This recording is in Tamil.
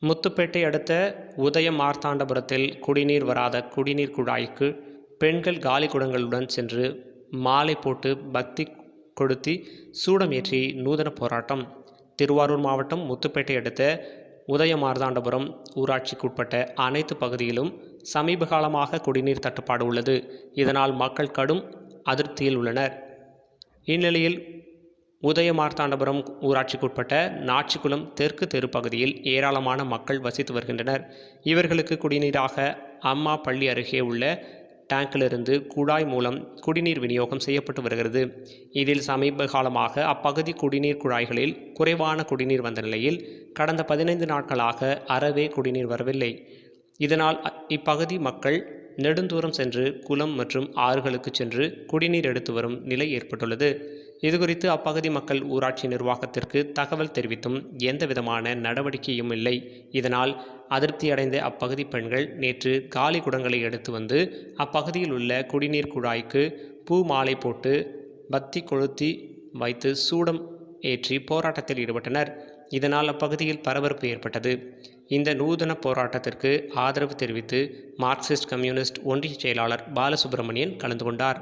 முத்துப்பேட்டை அடுத்த உதய மார்த்தாண்டபுரத்தில் குடிநீர் வராத குடிநீர் குழாய்க்கு பெண்கள் காலி குடங்களுடன் சென்று மாலை போட்டு பக்தி கொளுத்தி சூடம் ஏற்றி நூதன போராட்டம். திருவாரூர் மாவட்டம் முத்துப்பேட்டை அடுத்த உதய மார்த்தாண்டபுரம் ஊராட்சிக்குட்பட்ட அனைத்து பகுதியிலும் சமீப காலமாக குடிநீர் தட்டுப்பாடு உள்ளது. இதனால் மக்கள் கடும் அதிருப்தியில் உள்ளனர். இந்நிலையில் உதய மார்த்தாண்டபுரம் ஊராட்சிக்குட்பட்ட நாச்சிக்குளம் தெற்கு தெரு பகுதியில் ஏராளமான மக்கள் வசித்து வருகின்றனர். இவர்களுக்கு குடிநீராக அம்மா பள்ளி அருகே உள்ள டேங்கிலிருந்து குழாய் மூலம் குடிநீர் விநியோகம் செய்யப்பட்டு வருகிறது. இதில் சமீப காலமாக அப்பகுதி குடிநீர் குழாய்களில் குறைவான குடிநீர் வந்த நிலையில் கடந்த 15 நாட்களாக அறவே குடிநீர் வரவில்லை. இதனால் இப்பகுதி மக்கள் நெடுந்தூரம் சென்று குளம் மற்றும் ஆறுகளுக்கு சென்று குடிநீர் எடுத்து வரும் நிலை ஏற்பட்டுள்ளது. இதுகுறித்து அப்பகுதி மக்கள் ஊராட்சி நிர்வாகத்திற்கு தகவல் தெரிவித்தும் எந்தவிதமான நடவடிக்கையும் இல்லை. இதனால் அதிருப்தி அடைந்த அப்பகுதி பெண்கள் நேற்று காலி குடங்களை எடுத்து வந்து அப்பகுதியில் உள்ள குடிநீர் குழாய்க்கு பூ மாலை போட்டு பத்தி கொளுத்தி வைத்து சூடம் ஏற்றி போராட்டத்தில் ஈடுபட்டனர். இதனால் அப்பகுதியில் பரபரப்பு ஏற்பட்டது. இந்த நூதன போராட்டத்திற்கு ஆதரவு தெரிவித்து மார்க்சிஸ்ட் கம்யூனிஸ்ட் ஒன்றிய செயலாளர் பாலசுப்ரமணியன் கலந்து கொண்டார்.